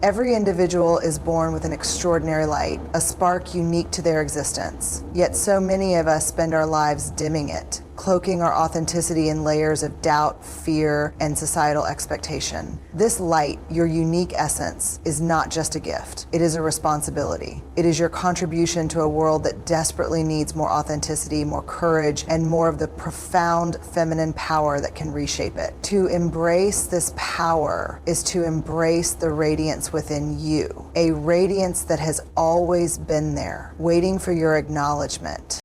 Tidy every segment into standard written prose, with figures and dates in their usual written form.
Every individual is born with an extraordinary light, a spark unique to their existence. Yet so many of us spend our lives dimming it, cloaking our authenticity in layers of doubt, fear, and societal expectation. This light, your unique essence, is not just a gift. It is a responsibility. It is your contribution to a world that desperately needs more authenticity, more courage, and more of the profound feminine power that can reshape it. To embrace this power is to embrace the radiance within you, a radiance that has always been there, waiting for your acknowledgement.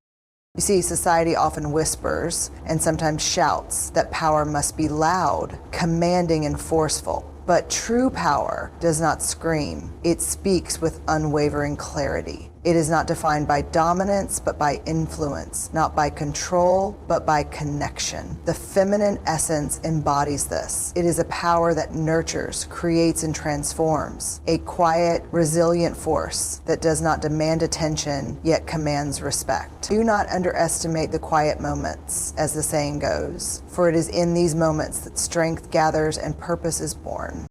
You see, society often whispers and sometimes shouts that power must be loud, commanding, and forceful. But true power does not scream. It speaks with unwavering clarity. It is not defined by dominance, but by influence, not by control, but by connection. The feminine essence embodies this. It is a power that nurtures, creates, and transforms. A quiet, resilient force that does not demand attention, yet commands respect. Do not underestimate the quiet moments, as the saying goes, for it is in these moments that strength gathers and purpose is born.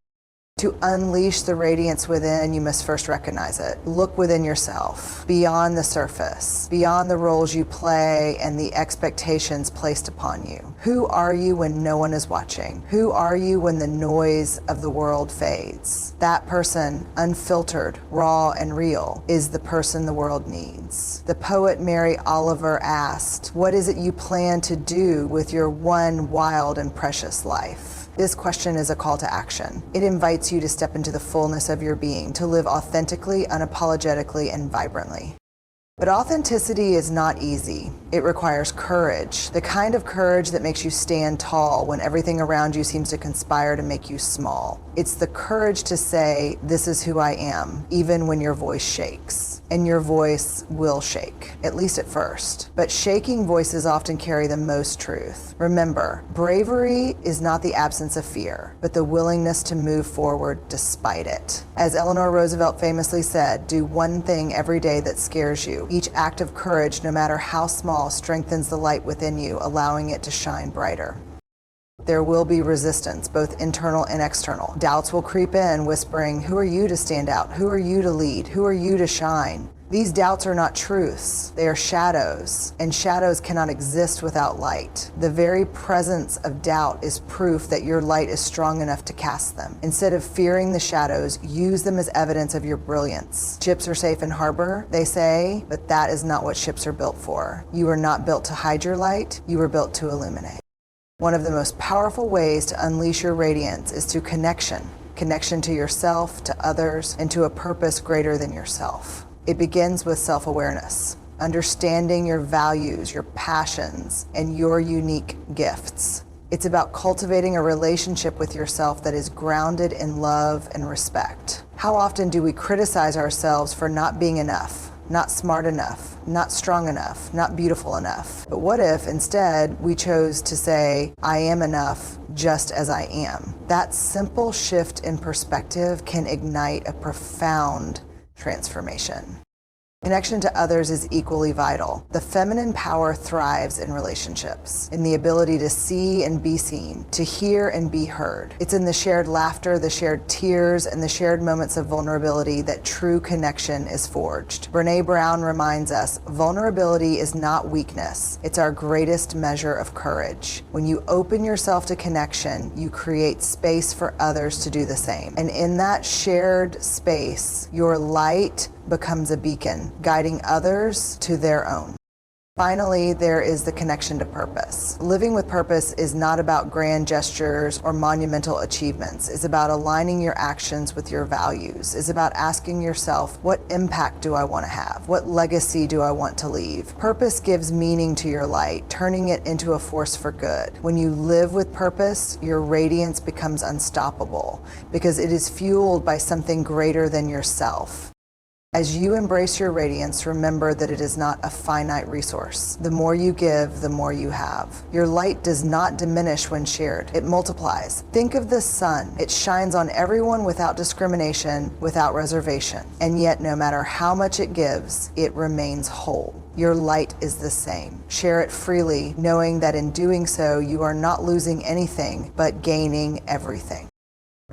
To unleash the radiance within, you must first recognize it. Look within yourself, beyond the surface, beyond the roles you play and the expectations placed upon you. Who are you when no one is watching? Who are you when the noise of the world fades? That person, unfiltered, raw, and real, is the person the world needs. The poet Mary Oliver asked, "What is it you plan to do with your one wild and precious life?" This question is a call to action. It invites you to step into the fullness of your being, to live authentically, unapologetically, and vibrantly. But authenticity is not easy. It requires courage, the kind of courage that makes you stand tall when everything around you seems to conspire to make you small. It's the courage to say, "This is who I am," even when your voice shakes. And your voice will shake, at least at first. But shaking voices often carry the most truth. Remember, bravery is not the absence of fear, but the willingness to move forward despite it. As Eleanor Roosevelt famously said, "Do one thing every day that scares you." Each act of courage, no matter how small, strengthens the light within you, allowing it to shine brighter. There will be resistance, both internal and external. Doubts will creep in, whispering, "Who are you to stand out? Who are you to lead? Who are you to shine?" These doubts are not truths, they are shadows, and shadows cannot exist without light. The very presence of doubt is proof that your light is strong enough to cast them. Instead of fearing the shadows, use them as evidence of your brilliance. Ships are safe in harbor, they say, but that is not what ships are built for. You are not built to hide your light, you were built to illuminate. One of the most powerful ways to unleash your radiance is through connection. Connection to yourself, to others, and to a purpose greater than yourself. It begins with self-awareness, understanding your values, your passions, and your unique gifts. It's about cultivating a relationship with yourself that is grounded in love and respect. How often do we criticize ourselves for not being enough? Not smart enough, not strong enough, not beautiful enough. But what if instead we chose to say, "I am enough just as I am"? That simple shift in perspective can ignite a profound transformation. Connection to others is equally vital. The feminine power thrives in relationships, in the ability to see and be seen, to hear and be heard. It's in the shared laughter, the shared tears, and the shared moments of vulnerability that true connection is forged. Brené Brown reminds us, vulnerability is not weakness. It's our greatest measure of courage. When you open yourself to connection, you create space for others to do the same. And in that shared space, your light becomes a beacon, guiding others to their own. Finally, there is the connection to purpose. Living with purpose is not about grand gestures or monumental achievements. It's about aligning your actions with your values. It's about asking yourself, what impact do I want to have? What legacy do I want to leave? Purpose gives meaning to your light, turning it into a force for good. When you live with purpose, your radiance becomes unstoppable because it is fueled by something greater than yourself. As you embrace your radiance, remember that it is not a finite resource. The more you give, the more you have. Your light does not diminish when shared. It multiplies. Think of the sun. It shines on everyone without discrimination, without reservation. And yet, no matter how much it gives, it remains whole. Your light is the same. Share it freely, knowing that in doing so, you are not losing anything, but gaining everything.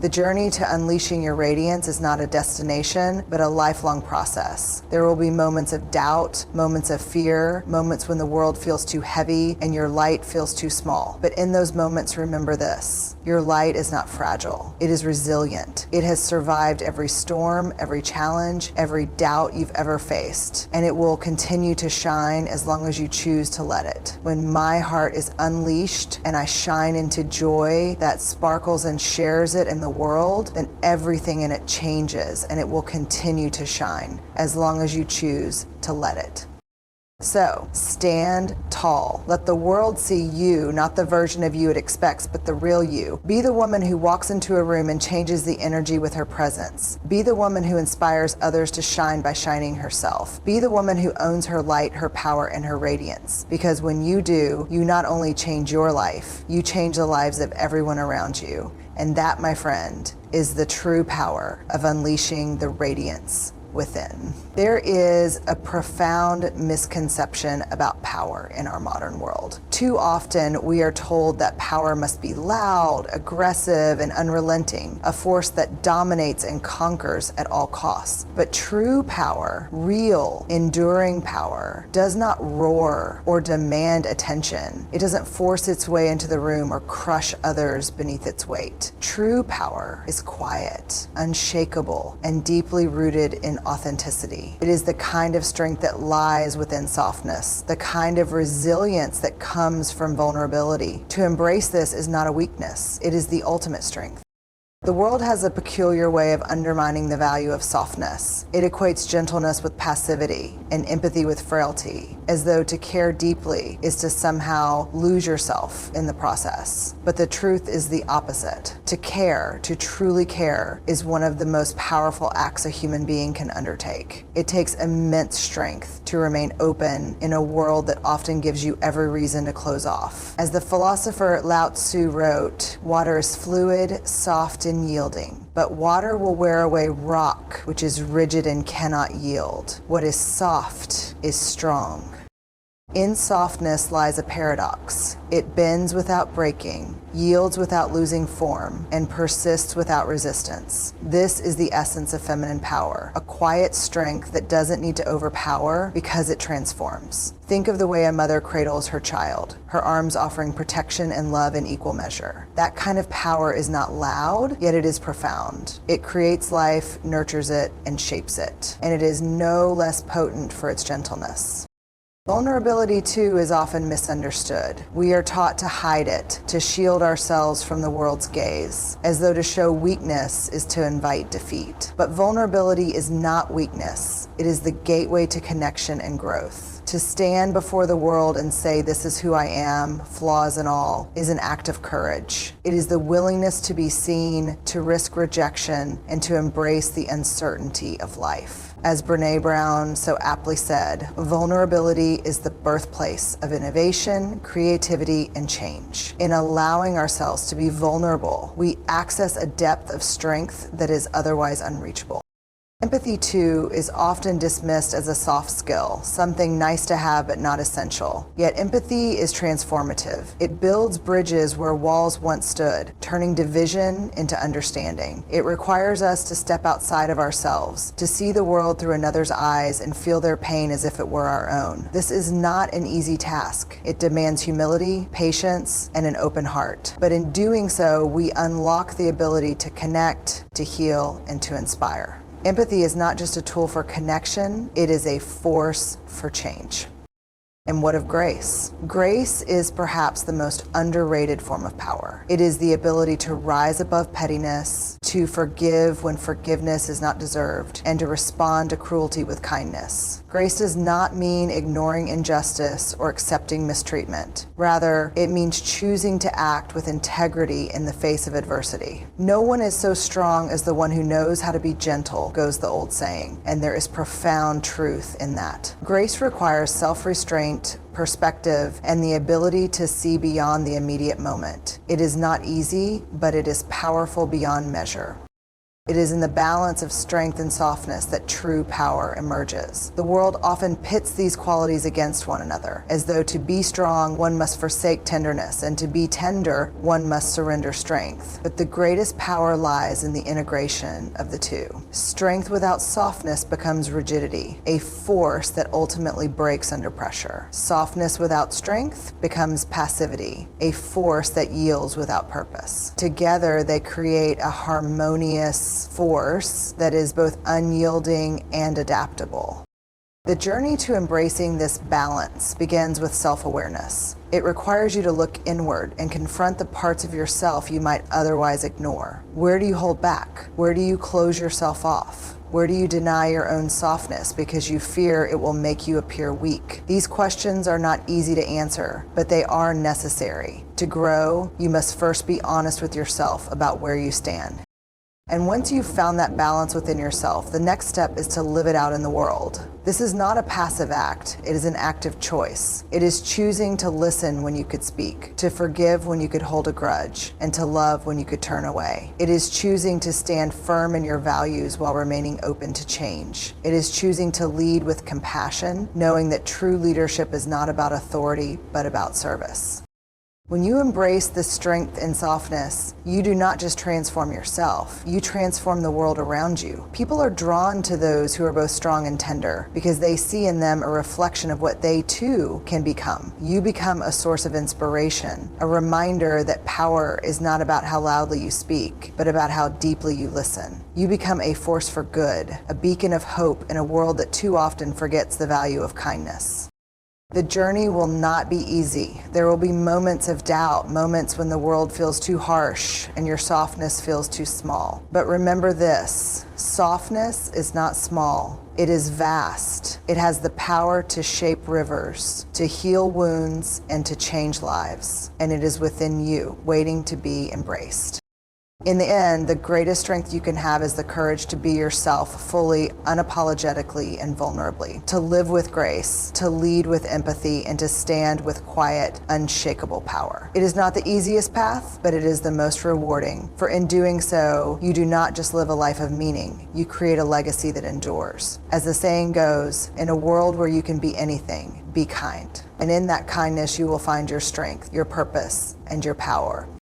The journey to unleashing your radiance is not a destination, but a lifelong process. There will be moments of doubt, moments of fear, moments when the world feels too heavy and your light feels too small. But in those moments, remember this: your light is not fragile. It is resilient. It has survived every storm, every challenge, every doubt you've ever faced, and it will continue to shine as long as you choose to let it. When my heart is unleashed and I shine into joy that sparkles and shares it in the world, then everything in it changes, and it will continue to shine as long as you choose to let it. So, stand tall. Let the world see you, not the version of you it expects, but the real you. Be the woman who walks into a room and changes the energy with her presence. Be the woman who inspires others to shine by shining herself. Be the woman who owns her light, her power, and her radiance. Because when you do, you not only change your life, you change the lives of everyone around you. And that, my friend, is the true power of unleashing the radiance within. There is a profound misconception about power in our modern world. Too often we are told that power must be loud, aggressive, and unrelenting, a force that dominates and conquers at all costs. But true power, real, enduring power, does not roar or demand attention. It doesn't force its way into the room or crush others beneath its weight. True power is quiet, unshakable, and deeply rooted in authenticity. It is the kind of strength that lies within softness, the kind of resilience that comes from vulnerability. To embrace this is not a weakness, it is the ultimate strength. The world has a peculiar way of undermining the value of softness. It equates gentleness with passivity and empathy with frailty, as though to care deeply is to somehow lose yourself in the process. But the truth is the opposite. To care, to truly care, is one of the most powerful acts a human being can undertake. It takes immense strength to remain open in a world that often gives you every reason to close off. As the philosopher Lao Tzu wrote, "Water is fluid, soft, and yielding, but water will wear away rock, which is rigid and cannot yield. What is soft is strong." In softness lies a paradox. It bends without breaking, yields without losing form, and persists without resistance. This is the essence of feminine power, a quiet strength that doesn't need to overpower because it transforms. Think of the way a mother cradles her child, her arms offering protection and love in equal measure. That kind of power is not loud, yet it is profound. It creates life, nurtures it, and shapes it, and it is no less potent for its gentleness. Vulnerability, too, is often misunderstood. We are taught to hide it, to shield ourselves from the world's gaze, as though to show weakness is to invite defeat. But vulnerability is not weakness. It is the gateway to connection and growth. To stand before the world and say, "This is who I am, flaws and all," is an act of courage. It is the willingness to be seen, to risk rejection, and to embrace the uncertainty of life. As Brené Brown so aptly said, vulnerability is the birthplace of innovation, creativity, and change. In allowing ourselves to be vulnerable, we access a depth of strength that is otherwise unreachable. Empathy, too, is often dismissed as a soft skill, something nice to have but not essential. Yet empathy is transformative. It builds bridges where walls once stood, turning division into understanding. It requires us to step outside of ourselves, to see the world through another's eyes and feel their pain as if it were our own. This is not an easy task. It demands humility, patience, and an open heart. But in doing so, we unlock the ability to connect, to heal, and to inspire. Empathy is not just a tool for connection, it is a force for change. And what of grace? Grace is perhaps the most underrated form of power. It is the ability to rise above pettiness, to forgive when forgiveness is not deserved, and to respond to cruelty with kindness. Grace does not mean ignoring injustice or accepting mistreatment. Rather, it means choosing to act with integrity in the face of adversity. No one is so strong as the one who knows how to be gentle, goes the old saying, and there is profound truth in that. Grace requires self-restraint, perspective, and the ability to see beyond the immediate moment. It is not easy, but it is powerful beyond measure. It is in the balance of strength and softness that true power emerges. The world often pits these qualities against one another, as though to be strong, one must forsake tenderness, and to be tender, one must surrender strength. But the greatest power lies in the integration of the two. Strength without softness becomes rigidity, a force that ultimately breaks under pressure. Softness without strength becomes passivity, a force that yields without purpose. Together, they create a harmonious force that is both unyielding and adaptable. The journey to embracing this balance begins with self-awareness. It requires you to look inward and confront the parts of yourself you might otherwise ignore. Where do you hold back? Where do you close yourself off? Where do you deny your own softness because you fear it will make you appear weak? These questions are not easy to answer, but they are necessary. To grow, you must first be honest with yourself about where you stand. And once you've found that balance within yourself, the next step is to live it out in the world. This is not a passive act, it is an active choice. It is choosing to listen when you could speak, to forgive when you could hold a grudge, and to love when you could turn away. It is choosing to stand firm in your values while remaining open to change. It is choosing to lead with compassion, knowing that true leadership is not about authority, but about service. When you embrace the strength and softness, you do not just transform yourself, you transform the world around you. People are drawn to those who are both strong and tender because they see in them a reflection of what they too can become. You become a source of inspiration, a reminder that power is not about how loudly you speak, but about how deeply you listen. You become a force for good, a beacon of hope in a world that too often forgets the value of kindness. The journey will not be easy. There will be moments of doubt, moments when the world feels too harsh and your softness feels too small. But remember this, softness is not small. It is vast. It has the power to shape rivers, to heal wounds, and to change lives. And it is within you, waiting to be embraced. In the end, the greatest strength you can have is the courage to be yourself fully, unapologetically, and vulnerably. To live with grace, to lead with empathy, and to stand with quiet, unshakable power. It is not the easiest path, but it is the most rewarding. For in doing so, you do not just live a life of meaning, you create a legacy that endures. As the saying goes, in a world where you can be anything, be kind. And in that kindness, you will find your strength, your purpose, and your power.